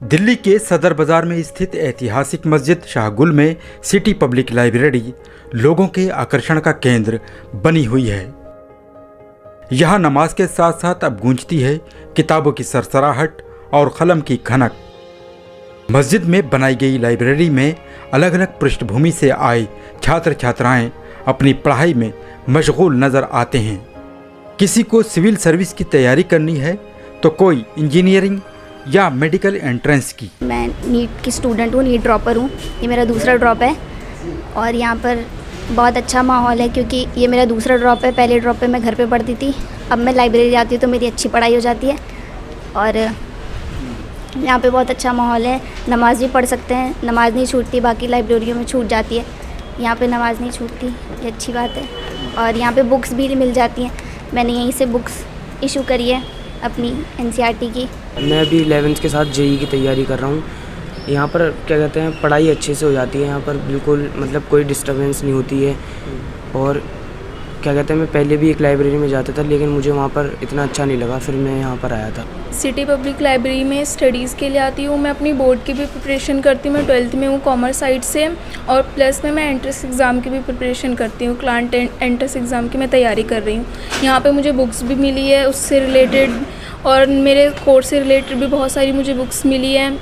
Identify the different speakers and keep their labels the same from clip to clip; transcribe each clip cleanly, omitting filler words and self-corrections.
Speaker 1: दिल्ली के सदर बाजार में स्थित ऐतिहासिक मस्जिद शाहगुल में सिटी पब्लिक लाइब्रेरी लोगों के आकर्षण का केंद्र बनी हुई है। यहाँ नमाज के साथ साथ अब गूंजती है किताबों की सरसराहट और कलम की खनक। मस्जिद में बनाई गई लाइब्रेरी में अलग अलग पृष्ठभूमि से आए छात्र छात्राएं अपनी पढ़ाई में मशगूल नज़र आते हैं। किसी को सिविल सर्विस की तैयारी करनी है तो कोई इंजीनियरिंग या मेडिकल एंट्रेंस की।
Speaker 2: मैं नीट की स्टूडेंट हूँ, नीट ड्रॉपर हूँ। ये मेरा दूसरा ड्रॉप है और यहाँ पर बहुत अच्छा माहौल है क्योंकि ये मेरा दूसरा ड्रॉप है। पहले ड्रॉप पे मैं घर पे पढ़ती थी, अब मैं लाइब्रेरी जाती हूँ तो मेरी अच्छी पढ़ाई हो जाती है। और यहाँ पे बहुत अच्छा माहौल है, नमाज भी पढ़ सकते हैं, नमाज नहीं छूटती, बाकी लाइब्रेरियों में छूट जाती है, यहाँ पे नमाज नहीं छूटती, ये अच्छी बात है। और यहाँ पे बुक्स भी मिल जाती हैं, मैंने यहीं से बुक्स इशू करी है अपनी एनसीईआरटी की।
Speaker 3: मैं अभी 11th के साथ जेईई की तैयारी कर रहा हूँ। यहाँ पर क्या कहते हैं, पढ़ाई अच्छे से हो जाती है, यहाँ पर बिल्कुल मतलब कोई डिस्टर्बेंस नहीं होती है। और क्या कहते हैं, मैं पहले भी एक लाइब्रेरी में जाता था लेकिन मुझे वहाँ पर इतना अच्छा नहीं लगा, फिर मैं यहाँ पर आया था।
Speaker 4: सिटी पब्लिक लाइब्रेरी में स्टडीज़ के लिए आती हूँ। मैं अपनी बोर्ड की भी प्रिपरेशन करती हूँ। मैं 12th में हूँ कॉमर्स साइड से, और प्लस में मैं एंट्रेंस एग्ज़ाम की भी प्रिपरेशन करती हूँ। क्लाइंट एंट्रेंस एग्ज़ाम की मैं तैयारी कर रही हूँ। यहाँ पे मुझे बुक्स भी मिली है उससे रिलेटेड, और मेरे कोर्स से रिलेटेड भी बहुत सारी मुझे बुक्स मिली हैं।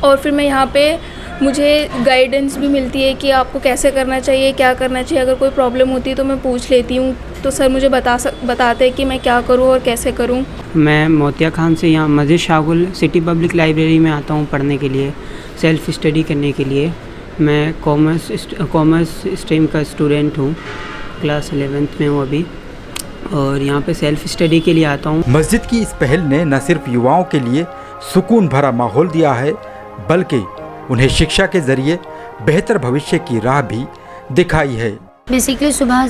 Speaker 4: और फिर मैं यहाँ पे मुझे गाइडेंस भी मिलती है कि आपको कैसे करना चाहिए, क्या करना चाहिए। अगर कोई प्रॉब्लम होती है तो मैं पूछ लेती हूँ, तो सर मुझे बताते हैं कि मैं क्या करूँ और कैसे करूँ।
Speaker 5: मैं मोतिया खान से यहाँ मस्जिद शाहगुल सिटी पब्लिक लाइब्रेरी में आता हूँ पढ़ने के लिए, सेल्फ़ स्टडी करने के लिए। मैं कॉमर्स स्ट्रीम का स्टूडेंट हूँ, क्लास 11th में हूँ अभी, और यहाँ पे सेल्फ़ स्टडी के लिए आता हूँ।
Speaker 1: मस्जिद की इस पहल ने न सिर्फ युवाओं के लिए सुकून भरा माहौल दिया है, बल्कि उन्हें शिक्षा के जरिए बेहतर भविष्य की राह भी दिखाई है।
Speaker 6: बेसिकली सुबह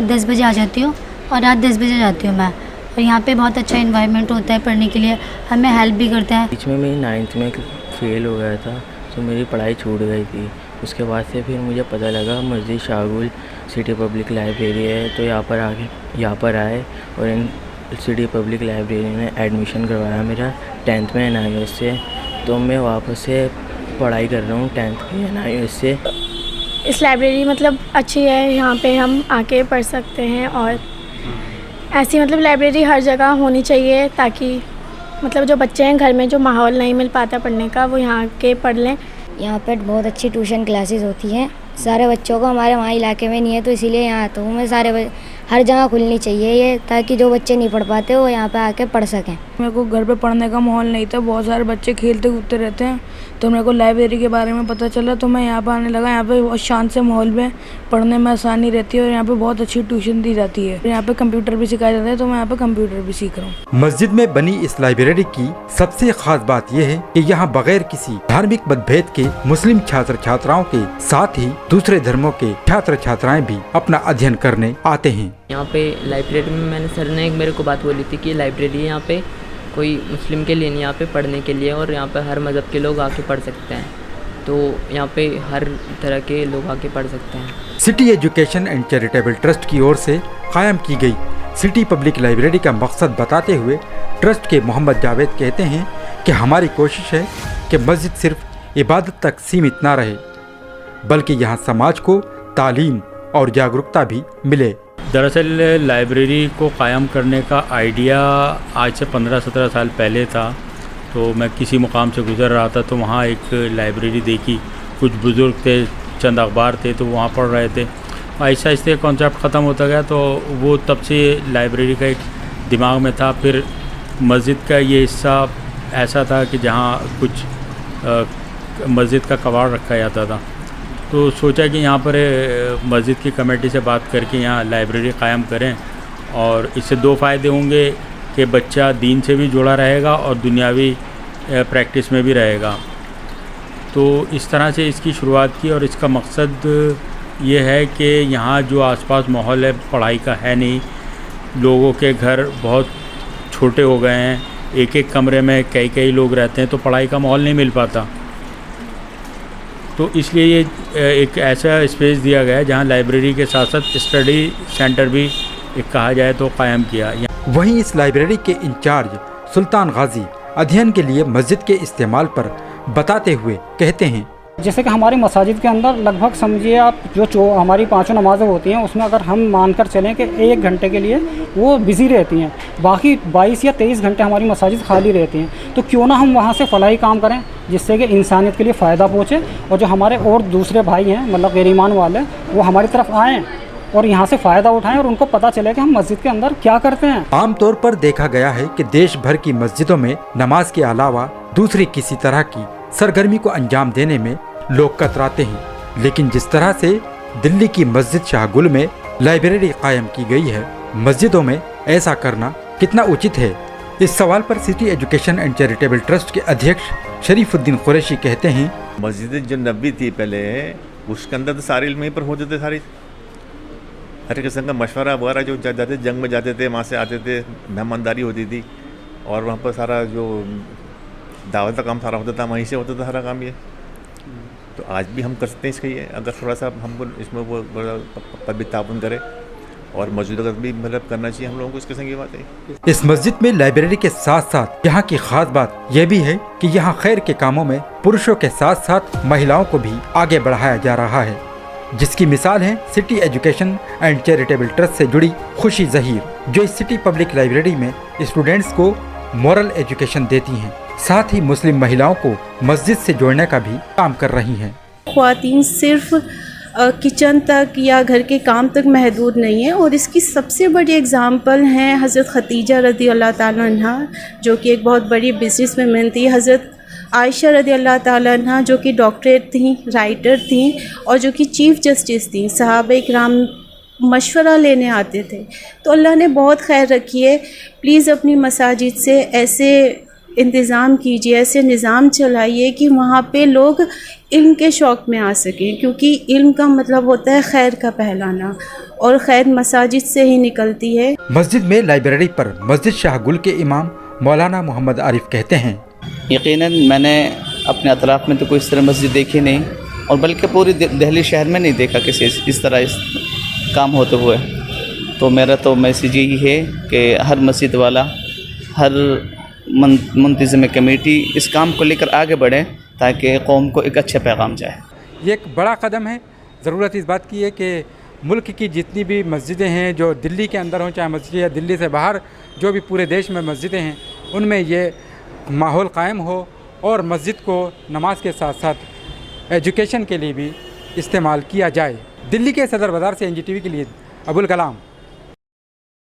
Speaker 6: 10 बजे आ जाती हूँ और रात 10 बजे जाती हूँ मैं, और यहाँ पे बहुत अच्छा इन्वायरमेंट होता है पढ़ने के लिए, हमें हेल्प भी करता है।
Speaker 7: बीच में मेरी 9th में फेल हो गया था तो मेरी पढ़ाई छूट गई थी। उसके बाद से फिर मुझे पता लगा मस्जिद शाहगुल सिटी पब्लिक लाइब्रेरी है, तो यहाँ पर आए और इन सिटी पब्लिक लाइब्रेरी में एडमिशन करवाया मेरा 10th में NIOS से। तो मैं वापस से पढ़ाई कर रहा हूँ 10th की NIOS से।
Speaker 8: इस लाइब्रेरी मतलब अच्छी है, यहाँ पे हम आके पढ़ सकते हैं, और ऐसी मतलब लाइब्रेरी हर जगह होनी चाहिए ताकि मतलब जो बच्चे हैं घर में जो माहौल नहीं मिल पाता पढ़ने का, वो यहाँ के पढ़ लें।
Speaker 2: यहाँ पर बहुत अच्छी ट्यूशन क्लासेस होती हैं सारे बच्चों को, हमारे वहाँ इलाके में नहीं है तो इसीलिए यहाँ आता हूँ मैं। हर जगह खुलनी चाहिए ये, ताकि जो बच्चे नहीं पढ़ पाते वो यहाँ पे आके पढ़ सकें।
Speaker 9: मेरे को घर पे पढ़ने का माहौल नहीं था, बहुत सारे बच्चे खेलते कूदते रहते हैं, तो मेरे को लाइब्रेरी के बारे में पता चला तो मैं यहाँ पर आने लगा। यहाँ पे बहुत शांत से माहौल में पढ़ने में आसानी रहती है, और यहाँ पे बहुत अच्छी ट्यूशन दी जाती है। यहाँ पे कंप्यूटर भी सिखाया जाता है, तो मैं यहाँ पे कंप्यूटर भी सीख रहा हूँ।
Speaker 1: मस्जिद में बनी इस लाइब्रेरी की सबसे खास बात यह है कि यहाँ बगैर किसी धार्मिक मतभेद के मुस्लिम छात्र छात्राओं के साथ ही दूसरे धर्मों के छात्र छात्राएं भी अपना अध्ययन करने आते हैं।
Speaker 10: यहाँ पे लाइब्रेरी में मैंने सर ने मेरे को बात बोली थी कि लाइब्रेरी है यहाँ पे कोई मुस्लिम के लिए नहीं, यहाँ पे पढ़ने के लिए, और यहाँ पे हर मज़हब के लोग आके पढ़ सकते हैं। तो यहाँ पे हर तरह के लोग आके पढ़ सकते हैं।
Speaker 1: City education and charitable trust की ओर से कायम की गई सिटी पब्लिक लाइब्रेरी का मकसद बताते हुए ट्रस्ट के मोहम्मद जावेद कहते हैं कि हमारी कोशिश है कि मस्जिद सिर्फ इबादत तक सीमित ना रहे, बल्कि यहाँ समाज को तालीम और जागरूकता भी मिले।
Speaker 11: दरअसल लाइब्रेरी को कायम करने का आइडिया आज से 15-17 साल पहले था। तो मैं किसी मुकाम से गुज़र रहा था तो वहाँ एक लाइब्रेरी देखी, कुछ बुज़ुर्ग थे, चंद अखबार थे, तो वहाँ पढ़ रहे थे। आहिस्ता आहिस्ता कॉन्सेप्ट ख़त्म होता गया, तो वो तब से लाइब्रेरी का एक दिमाग में था। फिर मस्जिद का ये हिस्सा ऐसा था कि जहाँ कुछ मस्जिद का कबाड़ रखा जाता था, तो सोचा कि यहाँ पर मस्जिद की कमेटी से बात करके यहाँ लाइब्रेरी क़ायम करें, और इससे 2 फ़ायदे होंगे कि बच्चा दीन से भी जुड़ा रहेगा और दुनियावी प्रैक्टिस में भी रहेगा। तो इस तरह से इसकी शुरुआत की, और इसका मकसद ये है कि यहाँ जो आसपास माहौल है पढ़ाई का है नहीं, लोगों के घर बहुत छोटे हो गए हैं, एक कमरे में कई लोग रहते हैं, तो पढ़ाई का माहौल नहीं मिल पाता। तो इसलिए ये एक ऐसा स्पेस दिया गया है जहाँ लाइब्रेरी के साथ साथ स्टडी सेंटर भी एक कहा जाए तो कायम किया।
Speaker 1: वहीं इस लाइब्रेरी के इंचार्ज सुल्तान गाजी अध्ययन के लिए मस्जिद के इस्तेमाल पर बताते हुए कहते हैं,
Speaker 12: जैसे कि हमारी मसाजिद के अंदर लगभग समझिए आप जो हमारी 5 नमाज़ें होती हैं उसमें अगर हम मानकर चलें कि 1 घंटे के लिए वो बिज़ी रहती हैं, बाकी 22 या 23 घंटे हमारी मसाजिद खाली रहती हैं। तो क्यों ना हम वहाँ से फलाही काम करें जिससे कि इंसानियत के लिए फ़ायदा पहुँचे और जो हमारे और दूसरे भाई हैं मतलब गैर ईमान वाले वो हमारी तरफ आएँ और यहाँ से फ़ायदा उठाएं और उनको पता चले कि हम मस्जिद के अंदर क्या करते हैं।
Speaker 1: आमतौर पर देखा गया है कि देश भर की मस्जिदों में नमाज के अलावा दूसरी किसी तरह की सरगर्मी को अंजाम देने में लोग कतराते हैं, लेकिन जिस तरह से दिल्ली की मस्जिद शाहगुल में लाइब्रेरी कायम की गई है, मस्जिदों में ऐसा करना कितना उचित है? इस सवाल पर city education and charitable trust के अध्यक्ष शरीफुद्दीन कुरैशी कहते हैं,
Speaker 13: मस्जिद जो नबी थी पहले उसके अंदर तो सारे इल्म पर होते थे, सारी हर किस्म का मशवरा वगैरह जो जाते थे, जंग में जाते थे, वहाँ से आते थे, मेहमानदारी होती थी और वहाँ पर सारा जो दावत का काम सारा होता था, वहीं से होता था सारा काम। ये तो आज भी हम कर सकते हैं इसका, ये अगर थोड़ा सा हमको इसमें वो पब्लिक ताउन करे और मस्जिद अगर भी मतलब करना चाहिए हम लोगों को, इसके संग ये बात है।
Speaker 1: इस मस्जिद में लाइब्रेरी के साथ साथ यहाँ की खास बात यह भी है कि यहाँ खैर के कामों में पुरुषों के साथ साथ महिलाओं को भी आगे बढ़ाया जा रहा है, जिसकी मिसाल है city education and charitable trust से जुड़ी खुशी जहीर, जो इस सिटी पब्लिक लाइब्रेरी में स्टूडेंट्स को मॉरल एजुकेशन देती हैं, साथ ही मुस्लिम महिलाओं को मस्जिद से जोड़ने का भी काम कर रही हैं।
Speaker 14: ख्वातीन सिर्फ किचन तक या घर के काम तक महदूद नहीं है और इसकी सबसे बड़ी एग्ज़ाम्पल हैं हज़रत खदीजा रज़ी अल्लाह ताला अन्हा, जो कि एक बहुत बड़ी बिज़नेस मैन थी, हज़रत आयशा रज़ी अल्लाह ताला अन्हा जो कि डॉक्टरेट थी, राइटर थी और जो कि चीफ़ जस्टिस थी। सहाबा इकराम मशवरा लेने आते थे, तो अल्लाह ने बहुत खैर रखी है। प्लीज़ अपनी मसाजिद से ऐसे इंतज़ाम कीजिए, ऐसे निज़ाम चलाइए कि वहाँ पे लोग इल्म के शौक़ में आ सकें, क्योंकि इल्म का मतलब होता है खैर का फैलाना और खैर मसाजिद से ही निकलती है।
Speaker 1: मस्जिद में लाइब्रेरी पर मस्जिद शाहगुल के इमाम मौलाना मोहम्मद आरिफ कहते हैं,
Speaker 15: यकीनन मैंने अपने अतराफ़ में तो कोई इस तरह मस्जिद देखी नहीं और बल्कि पूरी दिल्ली शहर में नहीं देखा किसी इस तरह इस काम होते हुए। तो मेरा तो मैसेज यही है कि हर मस्जिद वाला, हर मुंतज़िम कमेटी इस काम को लेकर आगे बढ़े ताकि कौम को एक अच्छा पैगाम जाए।
Speaker 1: ये एक बड़ा कदम है। ज़रूरत इस बात की है कि मुल्क की जितनी भी मस्जिदें हैं जो दिल्ली के अंदर हों, चाहे मस्जिद या दिल्ली से बाहर जो भी पूरे देश में मस्जिदें हैं, उनमें ये माहौल कायम हो और मस्जिद को नमाज के साथ साथ एजुकेशन के लिए भी इस्तेमाल किया जाए। दिल्ली के सदर बाज़ार से NGTV के लिए अबुल कलाम।